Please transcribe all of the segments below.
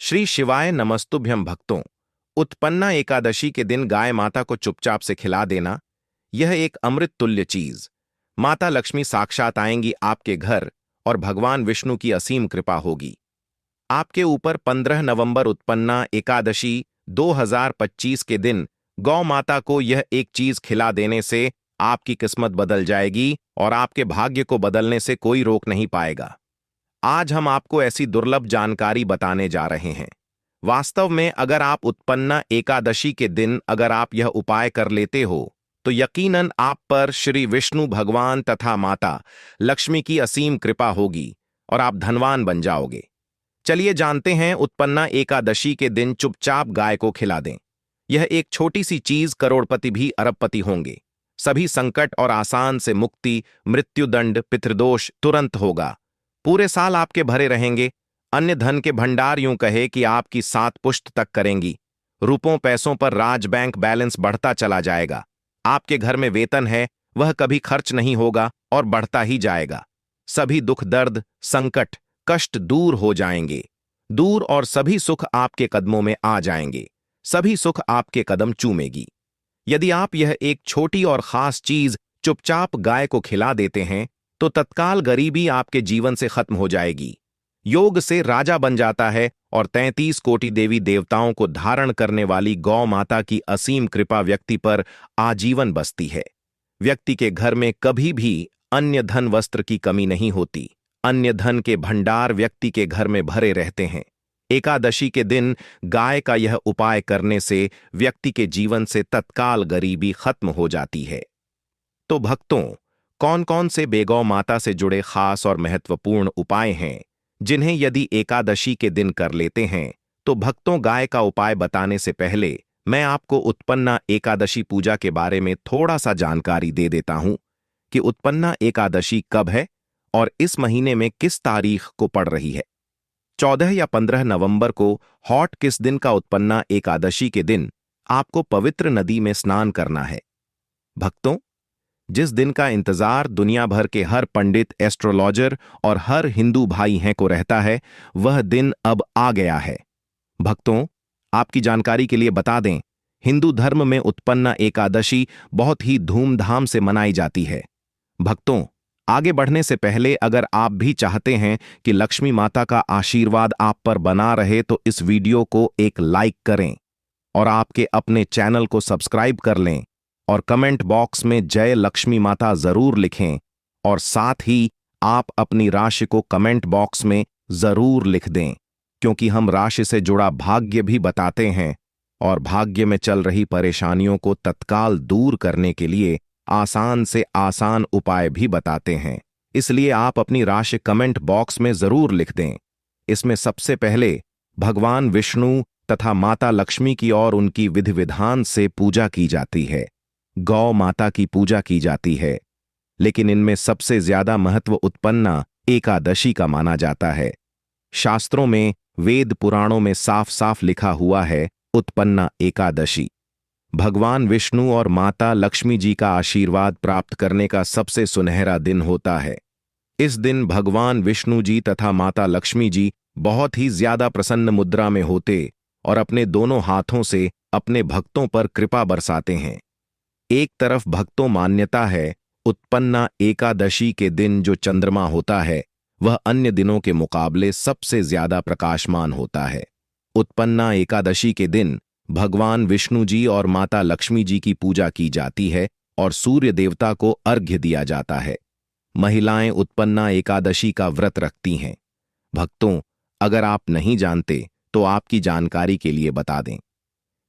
श्री शिवाय नमस्तुभ्यं भक्तों। उत्पन्ना एकादशी के दिन गाय माता को चुपचाप से खिला देना, यह एक अमृत तुल्य चीज। माता लक्ष्मी साक्षात आएंगी आपके घर और भगवान विष्णु की असीम कृपा होगी आपके ऊपर। 15 नवंबर उत्पन्ना एकादशी 2025 के दिन गौ माता को यह एक चीज खिला देने से आपकी किस्मत बदल जाएगी और आपके भाग्य को बदलने से कोई रोक नहीं पाएगा। आज हम आपको ऐसी दुर्लभ जानकारी बताने जा रहे हैं। वास्तव में अगर आप उत्पन्ना एकादशी के दिन अगर आप यह उपाय कर लेते हो तो यकीनन आप पर श्री विष्णु भगवान तथा माता लक्ष्मी की असीम कृपा होगी और आप धनवान बन जाओगे। चलिए जानते हैं, उत्पन्ना एकादशी के दिन चुपचाप गाय को खिला दें। यह एक छोटी सी चीज करोड़पति भी अरबपति होंगे। सभी संकट और आसान से मुक्ति, मृत्युदंड, पितृदोष तुरंत होगा। पूरे साल आपके भरे रहेंगे। अन्य धन के भंडार यूं कहे कि आपकी 7 पुश्त तक करेंगी। रुपयों पैसों पर राज बैंक बैलेंस बढ़ता चला जाएगा। आपके घर में वेतन है वह कभी खर्च नहीं होगा और बढ़ता ही जाएगा। सभी दुख दर्द संकट कष्ट दूर हो जाएंगे दूर और सभी सुख आपके कदमों में आ जाएंगे। सभी सुख आपके कदम चूमेगी। यदि आप यह एक छोटी और खास चीज चुपचाप गाय को खिला देते हैं तो तत्काल गरीबी आपके जीवन से खत्म हो जाएगी। योग से राजा बन जाता है और 33 कोटि देवी देवताओं को धारण करने वाली गौ माता की असीम कृपा व्यक्ति पर आजीवन बसती है। व्यक्ति के घर में कभी भी अन्य धन वस्त्र की कमी नहीं होती। अन्य धन के भंडार व्यक्ति के घर में भरे रहते हैं। एकादशी के दिन गाय का यह उपाय करने से व्यक्ति के जीवन से तत्काल गरीबी खत्म हो जाती है। तो भक्तों, कौन कौन से बेगौ माता से जुड़े खास और महत्वपूर्ण उपाय हैं जिन्हें यदि एकादशी के दिन कर लेते हैं तो भक्तों, गाय का उपाय बताने से पहले मैं आपको उत्पन्ना एकादशी पूजा के बारे में थोड़ा सा जानकारी दे देता हूं कि उत्पन्ना एकादशी कब है और इस महीने में किस तारीख को पड़ रही है। 14 या 15 नवंबर को हॉट किस दिन का उत्पन्ना एकादशी के दिन आपको पवित्र नदी में स्नान करना है। भक्तों, जिस दिन का इंतजार दुनिया भर के हर पंडित, एस्ट्रोलॉजर और हर हिंदू भाई हैं को रहता है, वह दिन अब आ गया है। भक्तों, आपकी जानकारी के लिए बता दें, हिंदू धर्म में उत्पन्ना एकादशी बहुत ही धूमधाम से मनाई जाती है। भक्तों, आगे बढ़ने से पहले अगर आप भी चाहते हैं कि लक्ष्मी माता का आशीर्वाद आप पर बना रहे तो इस वीडियो को एक लाइक करें और आपके अपने चैनल को सब्सक्राइब कर लें और कमेंट बॉक्स में जय लक्ष्मी माता जरूर लिखें और साथ ही आप अपनी राशि को कमेंट बॉक्स में जरूर लिख दें, क्योंकि हम राशि से जुड़ा भाग्य भी बताते हैं और भाग्य में चल रही परेशानियों को तत्काल दूर करने के लिए आसान से आसान उपाय भी बताते हैं। इसलिए आप अपनी राशि कमेंट बॉक्स में जरूर लिख दें। इसमें सबसे पहले भगवान विष्णु तथा माता लक्ष्मी की और उनकी विधि विधान से पूजा की जाती है। गौ माता की पूजा की जाती है, लेकिन इनमें सबसे ज्यादा महत्व उत्पन्ना एकादशी का माना जाता है। शास्त्रों में, वेद पुराणों में साफ साफ लिखा हुआ है, उत्पन्ना एकादशी भगवान विष्णु और माता लक्ष्मी जी का आशीर्वाद प्राप्त करने का सबसे सुनहरा दिन होता है। इस दिन भगवान विष्णु जी तथा माता लक्ष्मी जी बहुत ही ज्यादा प्रसन्न मुद्रा में होते और अपने दोनों हाथों से अपने भक्तों पर कृपा बरसाते हैं। एक तरफ भक्तों मान्यता है, उत्पन्ना एकादशी के दिन जो चंद्रमा होता है वह अन्य दिनों के मुकाबले सबसे ज्यादा प्रकाशमान होता है। उत्पन्ना एकादशी के दिन भगवान विष्णु जी और माता लक्ष्मी जी की पूजा की जाती है और सूर्य देवता को अर्घ्य दिया जाता है। महिलाएं उत्पन्ना एकादशी का व्रत रखती हैं। भक्तों, अगर आप नहीं जानते तो आपकी जानकारी के लिए बता दें,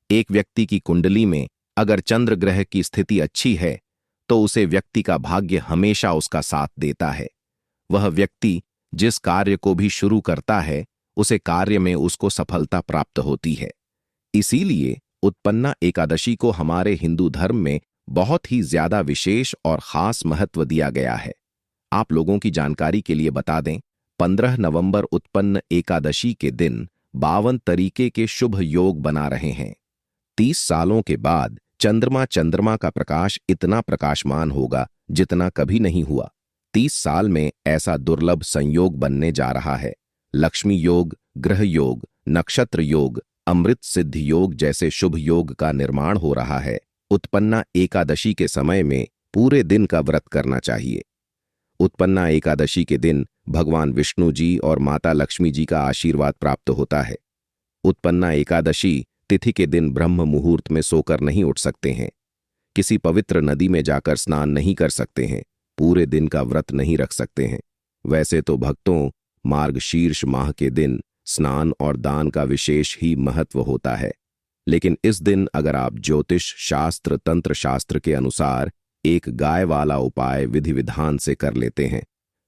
एक व्यक्ति की कुंडली में अगर चंद्र ग्रह की स्थिति अच्छी है तो उसे व्यक्ति का भाग्य हमेशा उसका साथ देता है। वह व्यक्ति जिस कार्य को भी शुरू करता है उसे कार्य में उसको सफलता प्राप्त होती है। इसीलिए उत्पन्ना एकादशी को हमारे हिंदू धर्म में बहुत ही ज्यादा विशेष और खास महत्व दिया गया है। आप लोगों की जानकारी के लिए बता दें, 15 नवंबर उत्पन्न एकादशी के दिन 52 तरीके के शुभ योग बना रहे हैं। 30 सालों के बाद चंद्रमा का प्रकाश इतना प्रकाशमान होगा जितना कभी नहीं हुआ। 30 साल में ऐसा दुर्लभ संयोग बनने जा रहा है। लक्ष्मी योग, ग्रह योग, नक्षत्र योग, अमृत सिद्धि योग जैसे शुभ योग का निर्माण हो रहा है। उत्पन्ना एकादशी के समय में पूरे दिन का व्रत करना चाहिए। उत्पन्ना एकादशी के दिन भगवान विष्णु जी और माता लक्ष्मी जी का आशीर्वाद प्राप्त होता है। उत्पन्ना एकादशी तिथि के दिन ब्रह्म मुहूर्त में सोकर नहीं उठ सकते हैं, किसी पवित्र नदी में जाकर स्नान नहीं कर सकते हैं, पूरे दिन का व्रत नहीं रख सकते हैं। वैसे तो भक्तों, मार्गशीर्ष माह के दिन स्नान और दान का विशेष ही महत्व होता है, लेकिन इस दिन अगर आप ज्योतिष शास्त्र तंत्र शास्त्र के अनुसार एक गाय वाला उपाय विधि विधान से कर लेते हैं,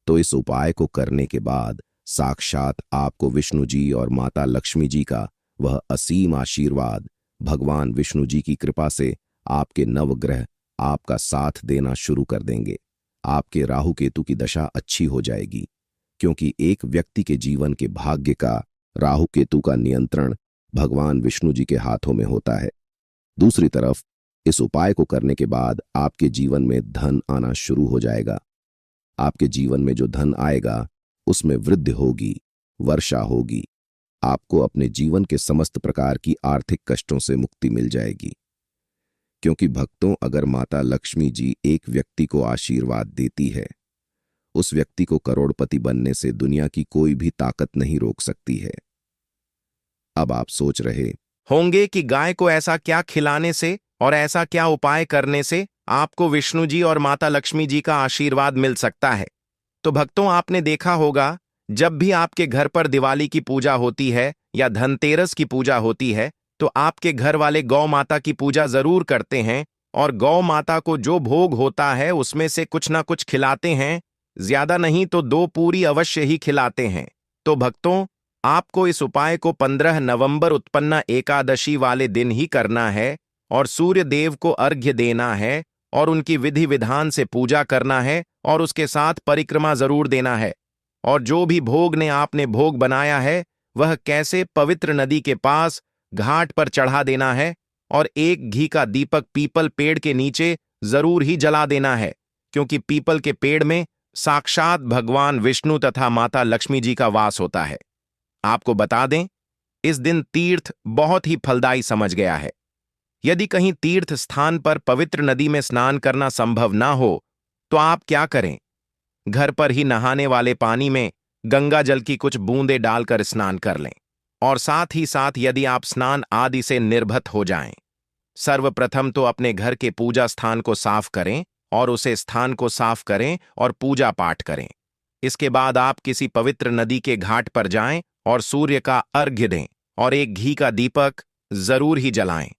तो इस उपाय को करने के बाद साक्षात आपको विष्णु जी और माता लक्ष्मी जी का वह असीम आशीर्वाद, भगवान विष्णु जी की कृपा से आपके नवग्रह आपका साथ देना शुरू कर देंगे। आपके राहु केतु की दशा अच्छी हो जाएगी, क्योंकि एक व्यक्ति के जीवन के भाग्य का राहु केतु का नियंत्रण भगवान विष्णु जी के हाथों में होता है। दूसरी तरफ इस उपाय को करने के बाद आपके जीवन में धन आना शुरू हो जाएगा। आपके जीवन में जो धन आएगा उसमें वृद्धि होगी, वर्षा होगी। आपको अपने जीवन के समस्त प्रकार की आर्थिक कष्टों से मुक्ति मिल जाएगी, क्योंकि भक्तों, अगर माता लक्ष्मी जी एक व्यक्ति को आशीर्वाद देती है, उस व्यक्ति को करोड़पति बनने से दुनिया की कोई भी ताकत नहीं रोक सकती है। अब आप सोच रहे होंगे कि गाय को ऐसा क्या खिलाने से और ऐसा क्या उपाय करने से आपको विष्णु जी और माता लक्ष्मी जी का आशीर्वाद मिल सकता है। तो भक्तों, आपने देखा होगा, जब भी आपके घर पर दिवाली की पूजा होती है या धनतेरस की पूजा होती है, तो आपके घर वाले गौ माता की पूजा जरूर करते हैं और गौ माता को जो भोग होता है उसमें से कुछ ना कुछ खिलाते हैं। ज्यादा नहीं तो 2 पूरी अवश्य ही खिलाते हैं। तो भक्तों, आपको इस उपाय को 15 नवंबर उत्पन्ना एकादशी वाले दिन ही करना है और सूर्य देव को अर्घ्य देना है और उनकी विधि विधान से पूजा करना है और उसके साथ परिक्रमा जरूर देना है। और जो भी भोग ने आपने भोग बनाया है वह कैसे पवित्र नदी के पास घाट पर चढ़ा देना है और एक घी का दीपक पीपल पेड़ के नीचे जरूर ही जला देना है, क्योंकि पीपल के पेड़ में साक्षात भगवान विष्णु तथा माता लक्ष्मी जी का वास होता है। आपको बता दें, इस दिन तीर्थ बहुत ही फलदायी समझ गया है। यदि कहीं तीर्थ स्थान पर पवित्र नदी में स्नान करना संभव ना हो तो आप क्या करें, घर पर ही नहाने वाले पानी में गंगा जल की कुछ बूंदें डालकर स्नान कर लें। और साथ ही साथ यदि आप स्नान आदि से निर्भत हो जाएं, सर्वप्रथम तो अपने घर के पूजा स्थान को साफ करें और उसे स्थान को साफ करें और पूजा पाठ करें। इसके बाद आप किसी पवित्र नदी के घाट पर जाएं और सूर्य का अर्घ्य दें और एक घी का दीपक जरूर ही जलाएं।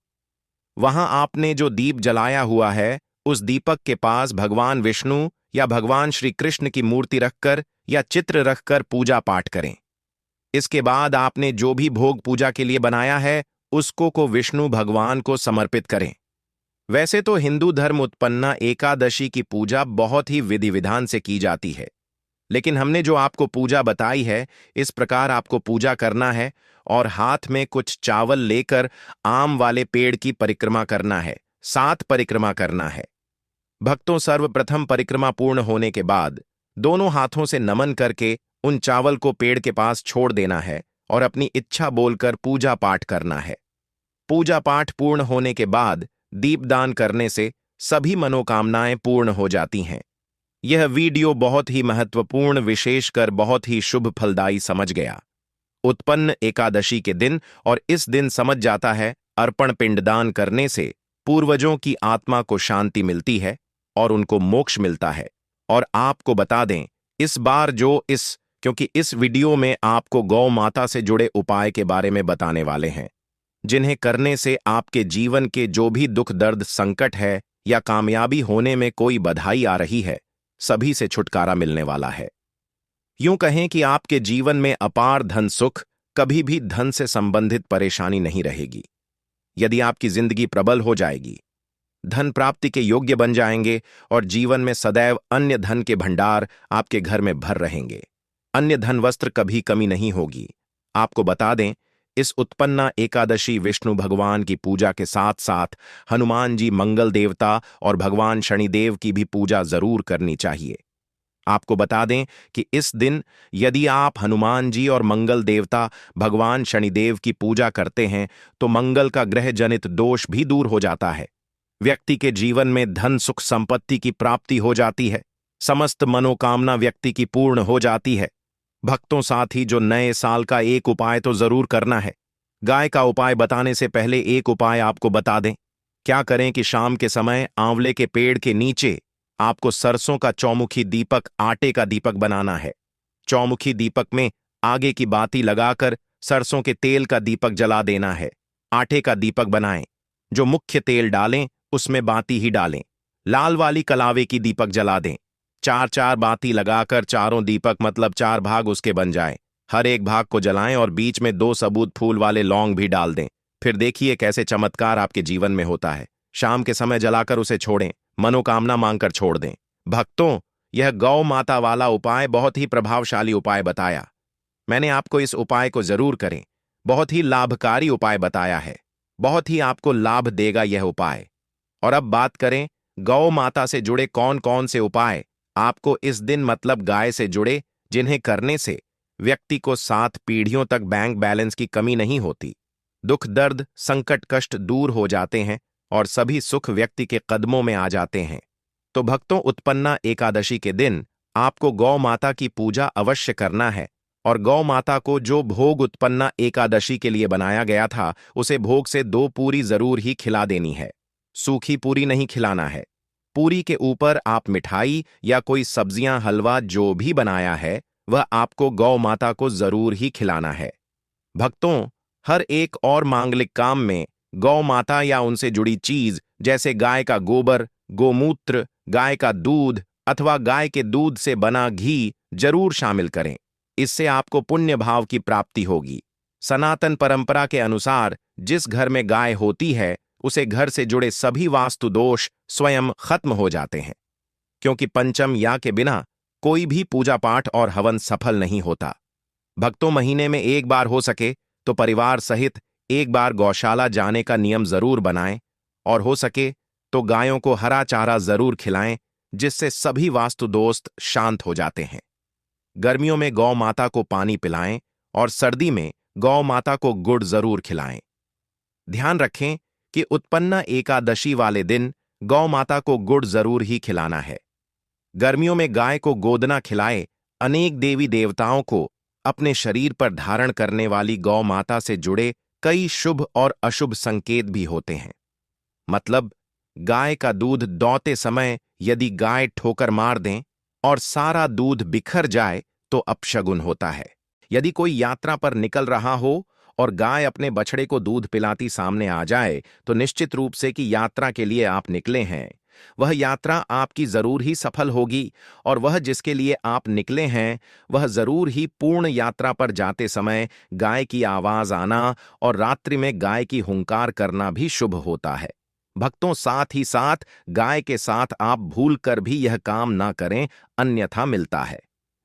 वहां आपने जो दीप जलाया हुआ है उस दीपक के पास भगवान विष्णु या भगवान श्री कृष्ण की मूर्ति रखकर या चित्र रखकर पूजा पाठ करें। इसके बाद आपने जो भी भोग पूजा के लिए बनाया है उसको को विष्णु भगवान को समर्पित करें। वैसे तो हिंदू धर्म उत्पन्ना एकादशी की पूजा बहुत ही विधि विधान से की जाती है, लेकिन हमने जो आपको पूजा बताई है इस प्रकार आपको पूजा करना है और हाथ में कुछ चावल लेकर आम वाले पेड़ की परिक्रमा करना है, 7 परिक्रमा करना है। भक्तों, सर्वप्रथम परिक्रमा पूर्ण होने के बाद दोनों हाथों से नमन करके उन चावल को पेड़ के पास छोड़ देना है और अपनी इच्छा बोलकर पूजा पाठ करना है। पूजा पाठ पूर्ण होने के बाद दीपदान करने से सभी मनोकामनाएं पूर्ण हो जाती हैं। यह वीडियो बहुत ही महत्वपूर्ण, विशेषकर बहुत ही शुभ फलदायी समझ गया। उत्पन्न एकादशी के दिन और इस दिन समझ जाता है अर्पण पिंडदान करने से पूर्वजों की आत्मा को शांति मिलती है और उनको मोक्ष मिलता है। और आपको बता दें, इस बार क्योंकि इस वीडियो में आपको गौ माता से जुड़े उपाय के बारे में बताने वाले हैं, जिन्हें करने से आपके जीवन के जो भी दुख दर्द संकट है या कामयाबी होने में कोई बधाई आ रही है, सभी से छुटकारा मिलने वाला है। यूं कहें कि आपके जीवन में अपार धन सुख, कभी भी धन से संबंधित परेशानी नहीं रहेगी। यदि आपकी जिंदगी प्रबल हो जाएगी, धन प्राप्ति के योग्य बन जाएंगे और जीवन में सदैव अन्य धन के भंडार आपके घर में भर रहेंगे। अन्य धन वस्त्र कभी कमी नहीं होगी। आपको बता दें, इस उत्पन्ना एकादशी विष्णु भगवान की पूजा के साथ साथ हनुमान जी मंगल देवता और भगवान शनिदेव की भी पूजा जरूर करनी चाहिए। आपको बता दें कि इस दिन यदि आप हनुमान जी और मंगल देवता भगवान शनिदेव की पूजा करते हैं तो मंगल का ग्रह जनित दोष भी दूर हो जाता है। व्यक्ति के जीवन में धन सुख संपत्ति की प्राप्ति हो जाती है। समस्त मनोकामना व्यक्ति की पूर्ण हो जाती है। भक्तों, साथ ही जो नए साल का एक उपाय तो जरूर करना है। गाय का उपाय बताने से पहले एक उपाय आपको बता दें। क्या करें कि शाम के समय आंवले के पेड़ के नीचे आपको सरसों का चौमुखी दीपक, आटे का दीपक बनाना है। चौमुखी दीपक में आगे की बाती लगाकर सरसों के तेल का दीपक जला देना है। आटे का दीपक बनाएं। जो मुख्य तेल डालें उसमें बाती ही डालें। लाल वाली कलावे की दीपक जला दें। 4-4 बाती लगाकर चारों दीपक मतलब 4 भाग उसके बन जाए। हर एक भाग को जलाएं और बीच में 2 सबूत फूल वाले लौंग भी डाल दें। फिर देखिए कैसे चमत्कार आपके जीवन में होता है। शाम के समय जलाकर उसे छोड़ें, मनोकामना मांगकर छोड़ दें। भक्तों, यह गौ माता वाला उपाय बहुत ही प्रभावशाली उपाय बताया। मैंने आपको इस उपाय को जरूर करें। बहुत ही लाभकारी उपाय बताया है। बहुत ही आपको लाभ देगा यह उपाय। और अब बात करें गौ माता से जुड़े कौन कौन से उपाय आपको इस दिन मतलब गाय से जुड़े, जिन्हें करने से व्यक्ति को 7 पीढ़ियों तक बैंक बैलेंस की कमी नहीं होती। दुख दर्द संकट कष्ट दूर हो जाते हैं और सभी सुख व्यक्ति के कदमों में आ जाते हैं। तो भक्तों, उत्पन्ना एकादशी के दिन आपको गौ माता की पूजा अवश्य करना है और गौ माता को जो भोग उत्पन्ना एकादशी के लिए बनाया गया था उसे भोग से 2 पूरी जरूर ही खिला देनी है। सूखी पूरी नहीं खिलाना है। पूरी के ऊपर आप मिठाई या कोई सब्जियां, हलवा जो भी बनाया है वह आपको गौ माता को जरूर ही खिलाना है। भक्तों, हर एक और मांगलिक काम में गौ माता या उनसे जुड़ी चीज जैसे गाय का गोबर, गोमूत्र, गाय का दूध अथवा गाय के दूध से बना घी जरूर शामिल करें। इससे आपको पुण्य भाव की प्राप्ति होगी। सनातन परंपरा के अनुसार जिस घर में गाय होती है उसे घर से जुड़े सभी वास्तु दोष स्वयं खत्म हो जाते हैं, क्योंकि पंचम या के बिना कोई भी पूजा पाठ और हवन सफल नहीं होता। भक्तों, महीने में एक बार हो सके तो परिवार सहित एक बार गौशाला जाने का नियम जरूर बनाएं और हो सके तो गायों को हरा चारा जरूर खिलाएं, जिससे सभी वास्तु दोस्त शांत हो जाते हैं। गर्मियों में गौ माता को पानी पिलाएं और सर्दी में गौ माता को गुड़ जरूर खिलाएं। ध्यान रखें कि उत्पन्ना एकादशी वाले दिन गौ माता को गुड़ जरूर ही खिलाना है। गर्मियों में गाय को गोदना खिलाए। अनेक देवी देवताओं को अपने शरीर पर धारण करने वाली गौ माता से जुड़े कई शुभ और अशुभ संकेत भी होते हैं। मतलब गाय का दूध दौते समय यदि गाय ठोकर मार दें और सारा दूध बिखर जाए तो अपशगुन होता है। यदि कोई यात्रा पर निकल रहा हो और गाय अपने बछड़े को दूध पिलाती सामने आ जाए तो निश्चित रूप से कि यात्रा के लिए आप निकले हैं, वह यात्रा आपकी जरूर ही सफल होगी और वह जिसके लिए आप निकले हैं वह जरूर ही पूर्ण यात्रा पर जाते समय गाय की आवाज आना और रात्रि में गाय की हुंकार करना भी शुभ होता है। भक्तों, साथ ही साथ गाय के साथ आप भूल कर भी यह काम ना करें, अन्यथा मिलता है।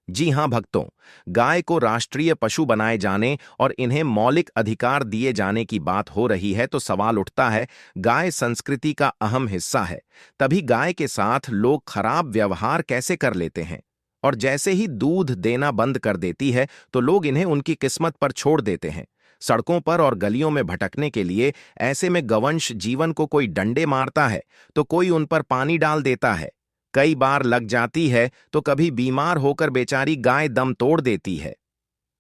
जी हां भक्तों, गाय को राष्ट्रीय पशु बनाए जाने और इन्हें मौलिक अधिकार दिए जाने की बात हो रही है तो सवाल उठता है, गाय संस्कृति का अहम हिस्सा है, तभी गाय के साथ लोग खराब व्यवहार कैसे कर लेते हैं और जैसे ही दूध देना बंद कर देती है तो लोग इन्हें उनकी किस्मत पर छोड़ देते हैं, सड़कों पर और गलियों में भटकने के लिए। ऐसे में गवंश जीवन को कोई डंडे मारता है तो कोई उन पर पानी डाल देता है, कई बार लग जाती है तो कभी बीमार होकर बेचारी गाय दम तोड़ देती है।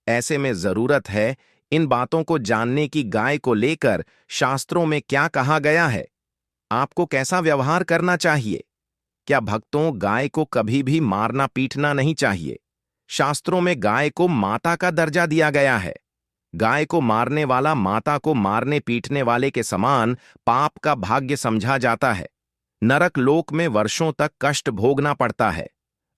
ऐसे में जरूरत है इन बातों को जानने की, गाय को लेकर शास्त्रों में क्या कहा गया है, आपको कैसा व्यवहार करना चाहिए। क्या भक्तों, गाय को कभी भी मारना पीटना नहीं चाहिए। शास्त्रों में गाय को माता का दर्जा दिया गया है। गाय को मारने वाला माता को मारने पीटने वाले के समान पाप का भाग्य समझा जाता है। नरक लोक में वर्षों तक कष्ट भोगना पड़ता है।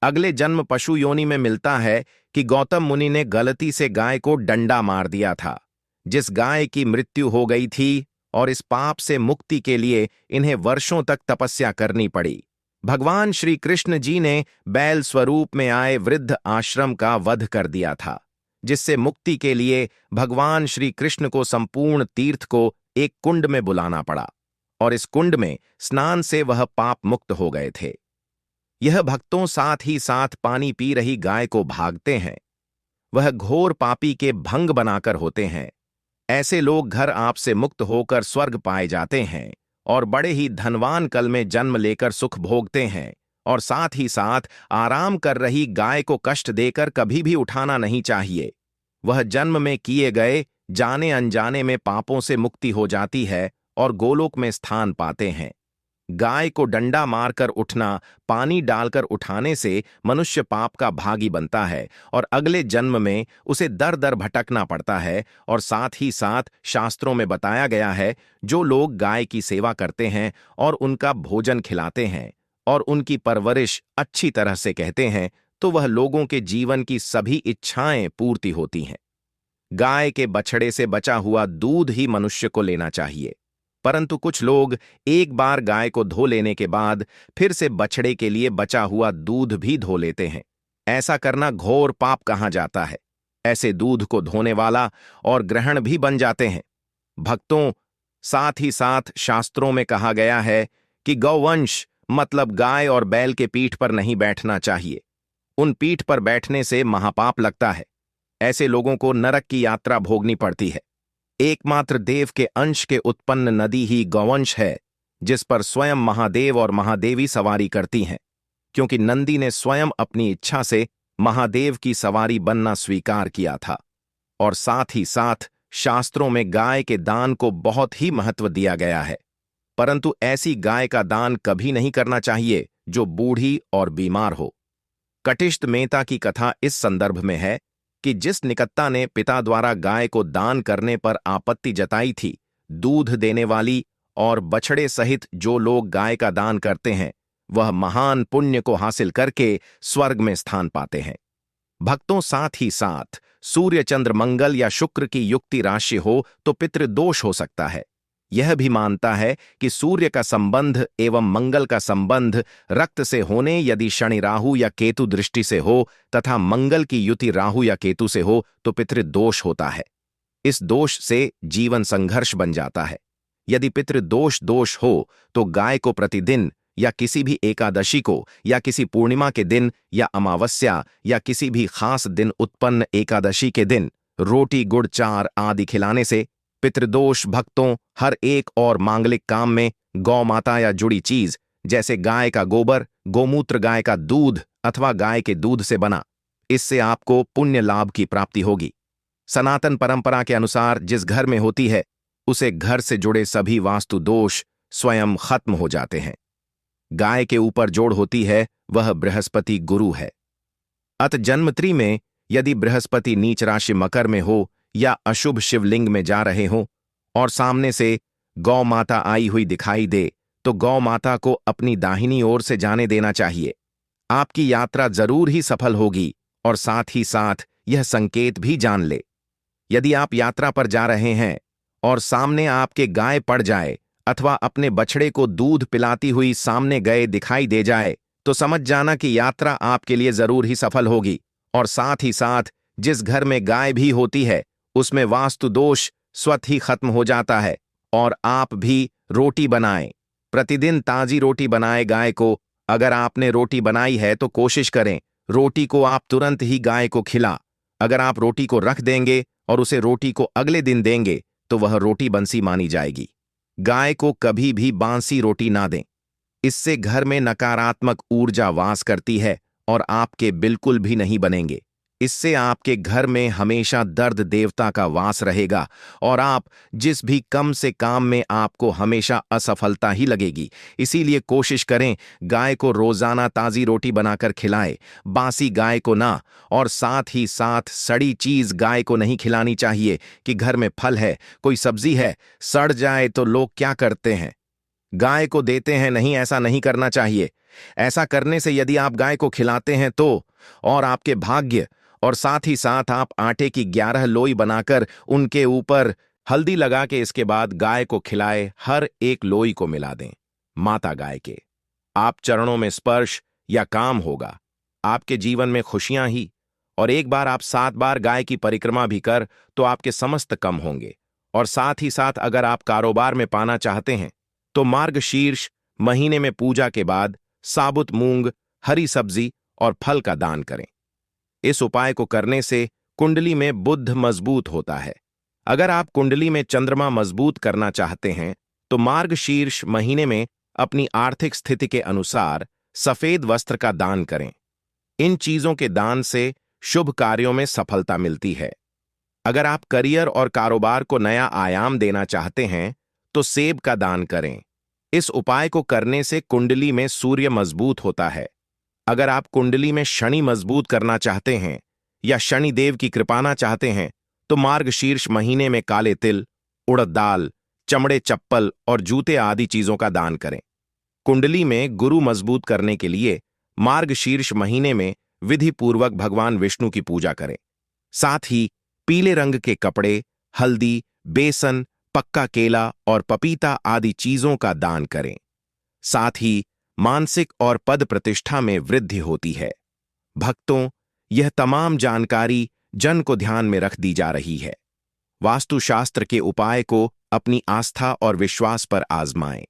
अगले जन्म पशु योनि में मिलता है कि गौतम मुनि ने गलती से गाय को डंडा मार दिया था, जिस गाय की मृत्यु हो गई थी, और इस पाप से मुक्ति के लिए इन्हें वर्षों तक तपस्या करनी पड़ी। भगवान श्री कृष्ण जी ने बैल स्वरूप में आए वृद्ध आश्रम का वध कर दिया था, जिससे मुक्ति के लिए भगवान श्री कृष्ण को संपूर्ण तीर्थ को एक कुंड में बुलाना पड़ा और इस कुंड में स्नान से वह पाप मुक्त हो गए थे। यह भक्तों साथ ही साथ पानी पी रही गाय को भागते हैं। वह घोर पापी के भंग बनाकर होते हैं। ऐसे लोग घर आपसे मुक्त होकर स्वर्ग पाए जाते हैं और बड़े ही धनवान कल में जन्म लेकर सुख भोगते हैं। और साथ ही साथ आराम कर रही गाय को कष्ट देकर कभी भी उठाना नहीं चाहिए। वह जन्म में किए गए जाने अनजाने में पापों से मुक्ति हो जाती है और गोलोक में स्थान पाते हैं। गाय को डंडा मारकर उठना, पानी डालकर उठाने से मनुष्य पाप का भागी बनता है और अगले जन्म में उसे दर दर भटकना पड़ता है। और साथ ही साथ शास्त्रों में बताया गया है, जो लोग गाय की सेवा करते हैं और उनका भोजन खिलाते हैं और उनकी परवरिश अच्छी तरह से कहते हैं, तो वह लोगों के जीवन की सभी इच्छाएं पूर्ति होती हैं। गाय के बछड़े से बचा हुआ दूध ही मनुष्य को लेना चाहिए, परंतु कुछ लोग एक बार गाय को धो लेने के बाद फिर से बछड़े के लिए बचा हुआ दूध भी धो लेते हैं। ऐसा करना घोर पाप कहा जाता है। ऐसे दूध को धोने वाला और ग्रहण भी बन जाते हैं। भक्तों, साथ ही साथ शास्त्रों में कहा गया है कि गौवंश मतलब गाय और बैल के पीठ पर नहीं बैठना चाहिए। उन पीठ पर बैठने से महापाप लगता है। ऐसे लोगों को नरक की यात्रा भोगनी पड़ती है। एकमात्र देव के अंश के उत्पन्न नदी ही गौवंश है, जिस पर स्वयं महादेव और महादेवी सवारी करती हैं, क्योंकि नंदी ने स्वयं अपनी इच्छा से महादेव की सवारी बनना स्वीकार किया था। और साथ ही साथ शास्त्रों में गाय के दान को बहुत ही महत्व दिया गया है, परंतु ऐसी गाय का दान कभी नहीं करना चाहिए जो बूढ़ी और बीमार हो। कटिष्ठ मेहता की कथा इस संदर्भ में है कि जिस निकत्ता ने पिता द्वारा गाय को दान करने पर आपत्ति जताई थी, दूध देने वाली और बछड़े सहित जो लोग गाय का दान करते हैं, वह महान पुण्य को हासिल करके स्वर्ग में स्थान पाते हैं। भक्तों, साथ ही साथ सूर्य, चंद्र, मंगल या शुक्र की युक्ति राशि हो तो पितृदोष हो सकता है। यह भी मानता है कि सूर्य का संबंध एवं मंगल का संबंध रक्त से होने यदि शनि, राहु या केतु दृष्टि से हो तथा मंगल की युति राहु या केतु से हो तो पितृदोष होता है। इस दोष से जीवन संघर्ष बन जाता है। यदि पितृदोष दोष हो तो गाय को प्रतिदिन या किसी भी एकादशी को या किसी पूर्णिमा के दिन या अमावस्या या किसी भी खास दिन उत्पन्न एकादशी के दिन रोटी, गुड़, चार आदि खिलाने से पितृदोष भक्तों हर एक और मांगलिक काम में गौ माता या जुड़ी चीज जैसे गाय का गोबर, गोमूत्र, गाय का दूध अथवा गाय के दूध से बना, इससे आपको पुण्य लाभ की प्राप्ति होगी। सनातन परंपरा के अनुसार जिस घर में होती है उसे घर से जुड़े सभी वास्तु दोष स्वयं खत्म हो जाते हैं। गाय के ऊपर जोड़ होती है वह बृहस्पति गुरु है। अत जन्मत्री में यदि बृहस्पति नीच राशि मकर में हो या अशुभ शिवलिंग में जा रहे हो और सामने से गौ माता आई हुई दिखाई दे तो गौ माता को अपनी दाहिनी ओर से जाने देना चाहिए। आपकी यात्रा जरूर ही सफल होगी। और साथ ही साथ यह संकेत भी जान ले, यदि आप यात्रा पर जा रहे हैं और सामने आपके गाय पड़ जाए अथवा अपने बछड़े को दूध पिलाती हुई सामने गए दिखाई दे जाए तो समझ जाना कि यात्रा आपके लिए जरूर ही सफल होगी। और साथ ही साथ जिस घर में गाय भी होती है उसमें वास्तु दोष स्वतः ही खत्म हो जाता है। और आप भी रोटी बनाएं, प्रतिदिन ताजी रोटी बनाएं। गाय को अगर आपने रोटी बनाई है तो कोशिश करें रोटी को आप तुरंत ही गाय को खिला। अगर आप रोटी को रख देंगे और उसे रोटी को अगले दिन देंगे तो वह रोटी बंसी मानी जाएगी। गाय को कभी भी बांसी रोटी ना दें, इससे घर में नकारात्मक ऊर्जा वास करती है और आपके बिल्कुल भी नहीं बनेंगे। इससे आपके घर में हमेशा दर्द देवता का वास रहेगा और आप जिस भी कम से काम में आपको हमेशा असफलता ही लगेगी। इसीलिए कोशिश करें गाय को रोजाना ताजी रोटी बनाकर खिलाएं, बासी गाय को ना। और साथ ही साथ सड़ी चीज गाय को नहीं खिलानी चाहिए कि घर में फल है, कोई सब्जी है, सड़ जाए तो लोग क्या करते हैं, गाय को देते हैं। नहीं, ऐसा नहीं करना चाहिए। ऐसा करने से यदि आप गाय को खिलाते हैं तो और आपके भाग्य और साथ ही साथ आप आटे की 11 लोई बनाकर उनके ऊपर हल्दी लगा के इसके बाद गाय को खिलाए, हर एक लोई को मिला दें माता गाय के। आप चरणों में स्पर्श या काम होगा, आपके जीवन में खुशियां ही। और एक बार आप 7 बार गाय की परिक्रमा भी कर तो आपके समस्त कम होंगे। और साथ ही साथ अगर आप कारोबार में पाना चाहते हैं तो मार्गशीर्ष महीने में पूजा के बाद साबुत मूंग, हरी सब्जी और फल का दान करें। इस उपाय को करने से कुंडली में बुध मजबूत होता है। अगर आप कुंडली में चंद्रमा मजबूत करना चाहते हैं तो मार्गशीर्ष महीने में अपनी आर्थिक स्थिति के अनुसार सफेद वस्त्र का दान करें। इन चीजों के दान से शुभ कार्यों में सफलता मिलती है। अगर आप करियर और कारोबार को नया आयाम देना चाहते हैं तो सेब का दान करें। इस उपाय को करने से कुंडली में सूर्य मजबूत होता है। अगर आप कुंडली में शनि मजबूत करना चाहते हैं या शनि देव की कृपाना चाहते हैं तो मार्गशीर्ष महीने में काले तिल, उड़द दाल, चमड़े चप्पल और जूते आदि चीजों का दान करें। कुंडली में गुरु मजबूत करने के लिए मार्गशीर्ष महीने में विधि पूर्वक भगवान विष्णु की पूजा करें। साथ ही पीले रंग के कपड़े, हल्दी, बेसन, पक्का केला और पपीता आदि चीजों का दान करें। साथ ही मानसिक और पद प्रतिष्ठा में वृद्धि होती है। भक्तों, यह तमाम जानकारी जन को ध्यान में रख दी जा रही है। वास्तुशास्त्र के उपाय को अपनी आस्था और विश्वास पर आजमाएं।